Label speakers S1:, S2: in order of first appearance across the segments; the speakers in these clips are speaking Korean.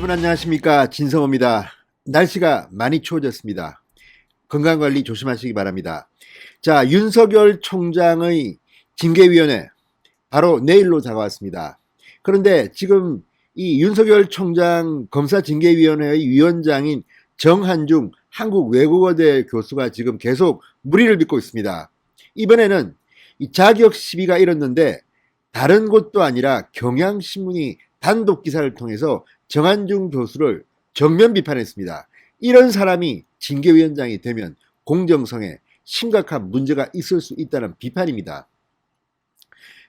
S1: 여러분 안녕하십니까, 진성호입니다. 날씨가 많이 추워졌습니다. 건강관리 조심하시기 바랍니다. 자, 윤석열 총장의 징계위원회 바로 내일로 다가왔습니다. 그런데 지금 이 윤석열 총장 검사징계위원회의 위원장인 정한중 한국외국어대 교수가 지금 계속 물의를 빚고 있습니다. 이번에는 이 자격 시비가 일었는데 다른 곳도 아니라 경향신문이 단독 기사를 통해서 정한중 교수를 정면 비판했습니다. 이런 사람이 징계위원장이 되면 공정성에 심각한 문제가 있을 수 있다는 비판입니다.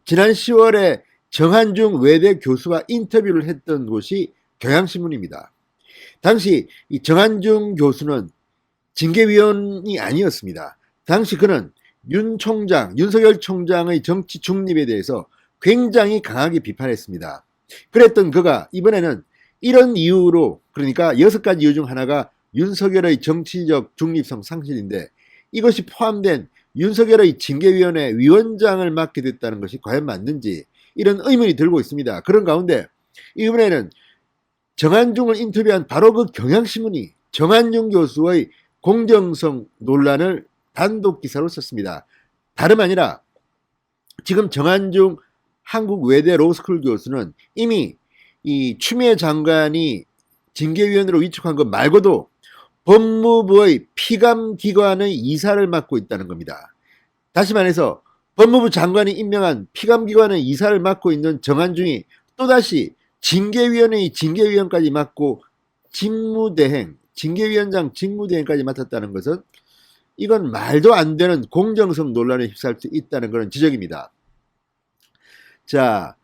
S1: 지난 10월에 정한중 외대 교수가 인터뷰를 했던 곳이 경향신문입니다. 당시 이 정한중 교수는 징계위원이 아니었습니다. 당시 그는 윤석열 총장의 정치 중립에 대해서 굉장히 강하게 비판했습니다. 그랬던 그가 이번에는 이런 이유로, 그러니까 6가지 이유 중 하나가 윤석열의 정치적 중립성 상실인데, 이것이 포함된 윤석열의 징계위원회 위원장을 맡게 됐다는 것이 과연 맞는지 이런 의문이 들고 있습니다. 그런 가운데 이번에는 정한중을 인터뷰한 바로 그 경향신문이 정한중 교수의 공정성 논란을 단독 기사로 썼습니다. 다름 아니라 지금 정한중 한국외대 로스쿨 교수는 이미 이 추미애 장관이 징계위원으로 위촉한 것 말고도 법무부의 피감기관의 이사를 맡고 있다는 겁니다. 다시 말해서 법무부 장관이 임명한 피감기관의 이사를 맡고 있는 정한중이 또다시 징계위원회의 징계위원까지 맡고 직무대행, 징계위원장 직무대행까지 맡았다는 것은 이건 말도 안 되는 공정성 논란에 휩싸일 수 있다는 그런 지적입니다. 자,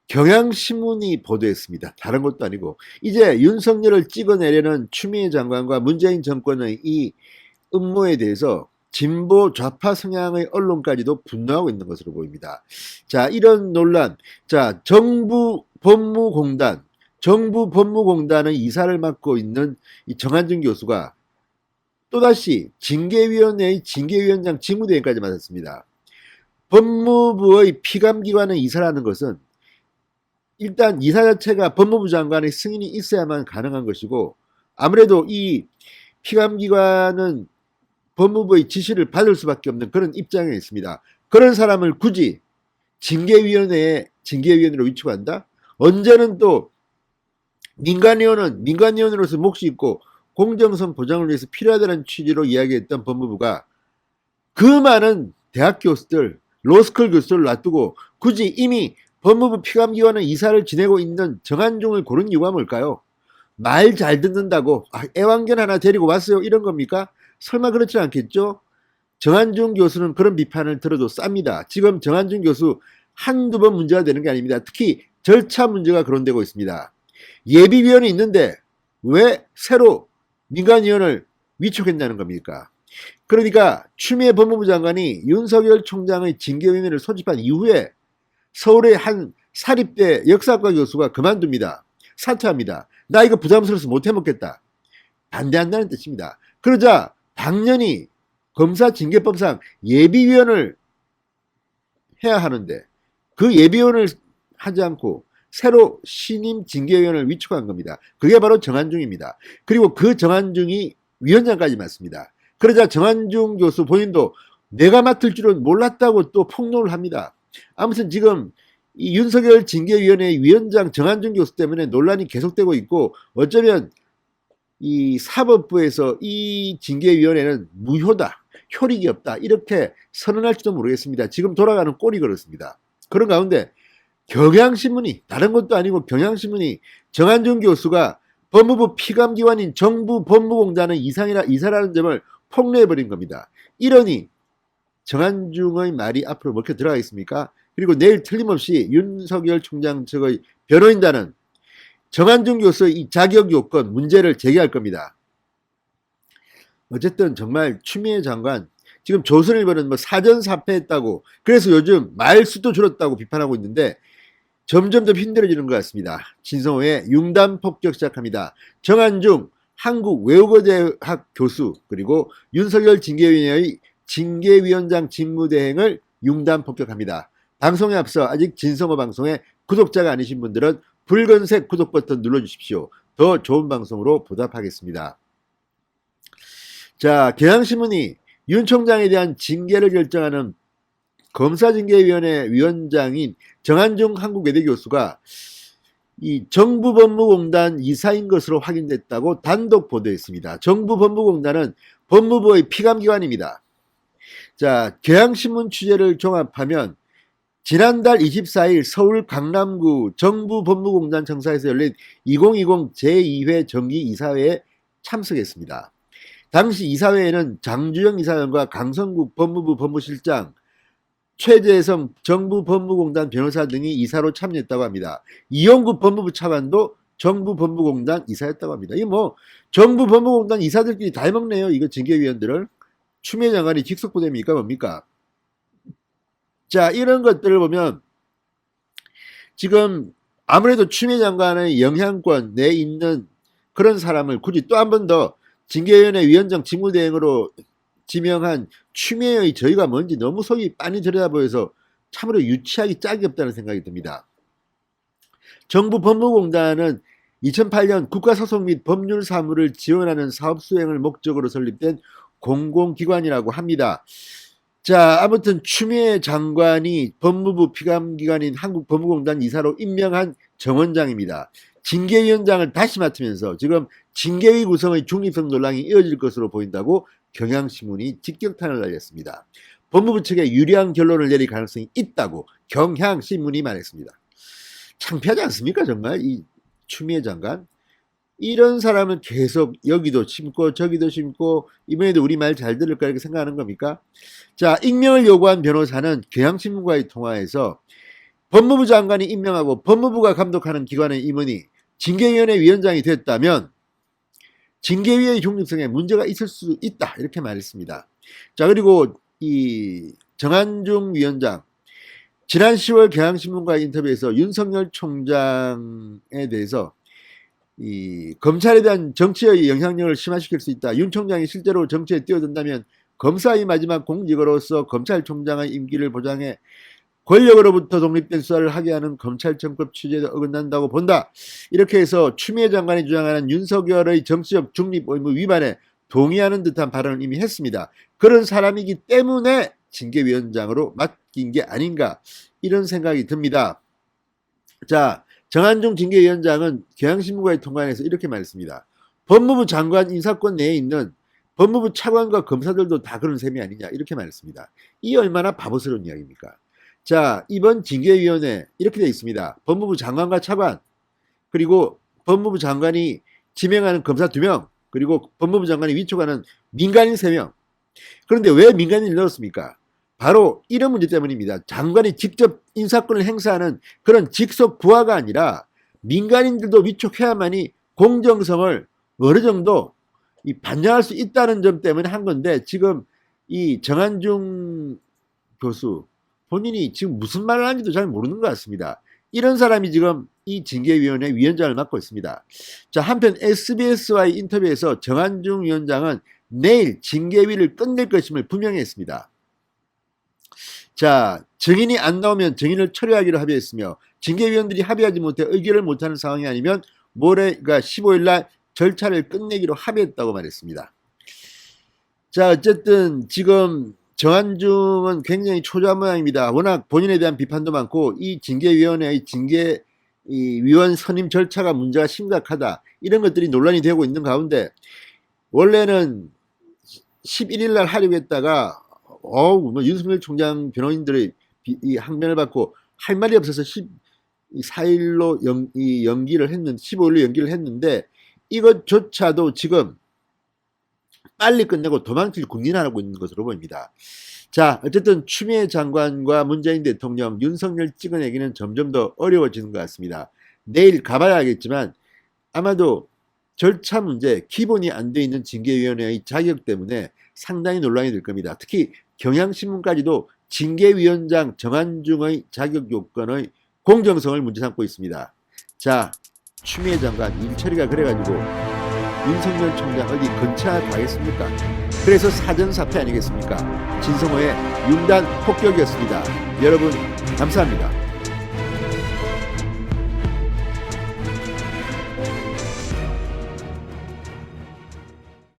S1: 경향신문이 보도했습니다. 다른 것도 아니고 이제 윤석열을 찍어내려는 추미애 장관과 문재인 정권의 이 음모에 대해서 진보 좌파 성향의 언론까지도 분노하고 있는 것으로 보입니다. 자, 이런 논란, 자, 정부 법무공단의 이사를 맡고 있는 이 정한중 교수가 또다시 징계위원회의 징계위원장 직무대행까지 맡았습니다. 법무부의 피감기관의 이사라는 것은 일단 이사 자체가 법무부 장관의 승인이 있어야만 가능한 것이고, 아무래도 이 피감기관은 법무부의 지시를 받을 수밖에 없는 그런 입장에 있습니다. 그런 사람을 굳이 징계위원으로 위촉한다? 언제는 또 민간위원으로서 몫이 있고 공정성 보장을 위해서 필요하다는 취지로 이야기했던 법무부가 그 많은 대학 교수들, 로스쿨 교수를 놔두고 굳이 이미 법무부 피감기관의 이사를 지내고 있는 정한중을 고른 이유가 뭘까요? 말 잘 듣는다고 애완견 하나 데리고 왔어요 이런 겁니까? 설마 그렇지 않겠죠? 정한중 교수는 그런 비판을 들어도 쌉니다. 지금 정한중 교수 한두 번 문제가 되는 게 아닙니다. 특히 절차 문제가 거론되고 있습니다. 예비위원이 있는데 왜 새로 민간위원을 위촉했다는 겁니까? 그러니까 추미애 법무부 장관이 윤석열 총장의 징계위원회를 소집한 이후에 서울의 한 사립대 역사과 교수가 그만둡니다. 사퇴합니다. 나 이거 부담스러워서 못 해먹겠다. 반대한다는 뜻입니다. 그러자 당연히 검사징계법상 예비위원을 해야 하는데 그 예비위원을 하지 않고 새로 신임 징계위원을 위촉한 겁니다. 그게 바로 정한중입니다. 그리고 그 정한중이 위원장까지 맡습니다. 그러자 정한중 교수 본인도 내가 맡을 줄은 몰랐다고 또 폭로를 합니다. 아무튼 지금 이 윤석열 징계위원회 위원장 정한중 교수 때문에 논란이 계속되고 있고, 어쩌면 이 사법부에서 이 징계위원회는 무효다, 효력이 없다 이렇게 선언할지도 모르겠습니다. 지금 돌아가는 꼴이 그렇습니다. 그런 가운데 경향신문이, 다른 것도 아니고 경향신문이 정한중 교수가 법무부 피감기관인 정부 법무공단의 이사라는 점을 폭로해버린 겁니다. 이러니 정한중의 말이 앞으로 먹혀 들어가겠습니까? 그리고 내일 틀림없이 윤석열 총장 측의 변호인단은 정한중 교수의 이 자격 요건 문제를 제기할 겁니다. 어쨌든 정말 추미애 장관 지금 조선일보는 뭐 사전사퇴했다고, 그래서 요즘 말수도 줄었다고 비판하고 있는데 점점 더 힘들어지는 것 같습니다. 진성호의 융단 폭격 시작합니다. 정한중 한국외국어대학 교수 그리고 윤석열 징계위원회의 징계위원장 직무대행을 융단 폭격합니다. 방송에 앞서 아직 진성호 방송의 구독자가 아니신 분들은 붉은색 구독 버튼 눌러주십시오. 더 좋은 방송으로 보답하겠습니다. 자, 경향신문이 윤 총장에 대한 징계를 결정하는 검사징계위원회 위원장인 정한중 한국외대 교수가 이 정부법무공단 이사인 것으로 확인됐다고 단독 보도했습니다. 정부법무공단은 법무부의 피감기관입니다. 자, 경향신문 취재를 종합하면 지난달 24일 서울 강남구 정부법무공단 청사에서 열린 2020 제2회 정기이사회에 참석했습니다. 당시 이사회에는 장주영 이사장과 강성국 법무부 법무실장, 최재성 정부법무공단 변호사 등이 이사로 참여했다고 합니다. 이용구 법무부 차관도 정부법무공단 이사였다고 합니다. 이게 뭐 정부법무공단 이사들끼리 다 해먹네요. 이거 징계위원들을. 추미애 장관이 직속부대입니까 뭡니까? 자, 이런 것들을 보면 지금 아무래도 추미애 장관의 영향권 내에 있는 그런 사람을 굳이 또 한 번 더 징계위원회 위원장 직무대행으로 지명한 추미애의 저희가 뭔지 너무 속이 빤히 들여다보여서 참으로 유치하기 짝이 없다는 생각이 듭니다. 정부법무공단은 2008년 국가소송 및 법률 사무를 지원하는 사업 수행을 목적으로 설립된 공공기관이라고 합니다. 자, 아무튼 추미애 장관이 법무부 피감기관인 한국법무공단 이사로 임명한 정원장입니다. 징계위원장을 다시 맡으면서 지금 징계위 구성의 중립성 논란이 이어질 것으로 보인다고 경향신문이 직격탄을 날렸습니다. 법무부 측에 유리한 결론을 내릴 가능성이 있다고 경향신문이 말했습니다. 창피하지 않습니까 정말 이 추미애 장관? 이런 사람은 계속 여기도 심고 저기도 심고 이번에도 우리 말 잘 들을까 이렇게 생각하는 겁니까? 자, 익명을 요구한 변호사는 경향신문과의 통화에서 법무부 장관이 임명하고 법무부가 감독하는 기관의 임원이 징계위원회 위원장이 됐다면 징계위의 중립성에 문제가 있을 수 있다 이렇게 말했습니다. 자, 그리고 이 정한중 위원장 지난 10월 경향신문과의 인터뷰에서 윤석열 총장에 대해서 이 검찰에 대한 정치의 영향력을 심화시킬 수 있다. 윤 총장이 실제로 정치에 뛰어든다면 검사의 마지막 공직으로서 검찰총장의 임기를 보장해 권력으로부터 독립된 수사를 하게 하는 검찰청법 취지에도 어긋난다고 본다. 이렇게 해서 추미애 장관이 주장하는 윤석열의 정치적 중립 의무 위반에 동의하는 듯한 발언을 이미 했습니다. 그런 사람이기 때문에 징계위원장으로 맡긴 게 아닌가 이런 생각이 듭니다. 자, 정한중 징계위원장은 경향신문과의 통화에서 이렇게 말했습니다. 법무부 장관 인사권 내에 있는 법무부 차관과 검사들도 다 그런 셈이 아니냐 이렇게 말했습니다. 이 얼마나 바보스러운 이야기입니까? 자, 이번 징계위원회 이렇게 되어 있습니다. 법무부 장관과 차관, 그리고 법무부 장관이 지명하는 검사 2명, 그리고 법무부 장관이 위촉하는 민간인 3명. 그런데 왜 민간인을 넣었습니까? 바로 이런 문제 때문입니다. 장관이 직접 인사권을 행사하는 그런 직속 부하가 아니라 민간인들도 위촉해야만이 공정성을 어느 정도 반영할 수 있다는 점 때문에 한 건데, 지금 이 정한중 교수 본인이 지금 무슨 말을 하는지도 잘 모르는 것 같습니다. 이런 사람이 지금 이 징계위원회 위원장을 맡고 있습니다. 자, 한편 SBS와의 인터뷰에서 정한중 위원장은 내일 징계위를 끝낼 것임을 분명히 했습니다. 자, 증인이 안 나오면 증인을 철회하기로 합의했으며 징계위원들이 합의하지 못해 의결을 못하는 상황이 아니면 모레, 그러니까 15일 날 절차를 끝내기로 합의했다고 말했습니다. 자, 어쨌든 지금 정한중은 굉장히 초조한 모양입니다. 워낙 본인에 대한 비판도 많고 이 징계위원회의 징계위원 선임 절차가 문제가 심각하다 이런 것들이 논란이 되고 있는 가운데, 원래는 11일 날 하려고 했다가 뭐 윤석열 총장 변호인들의 이 항변을 받고 할 말이 없어서 14일로 연기를 했는데, 15일로 연기를 했는데 이것조차도 지금 빨리 끝내고 도망칠 군인하고 있는 것으로 보입니다. 자, 어쨌든 추미애 장관과 문재인 대통령, 윤석열 찍어내기는 점점 더 어려워지는 것 같습니다. 내일 가봐야 알겠지만 아마도 절차 문제, 기본이 안 돼 있는 징계위원회의 자격 때문에 상당히 논란이 될 겁니다. 특히 경향신문까지도 징계위원장 정한중의 자격 요건의 공정성을 문제 삼고 있습니다. 자, 추미애 장관 일 처리가 그래가지고 윤석열 총장 어디 근처 가겠습니까? 그래서 사전사퇴 아니겠습니까? 진성호의 융단 폭격이었습니다. 여러분 감사합니다.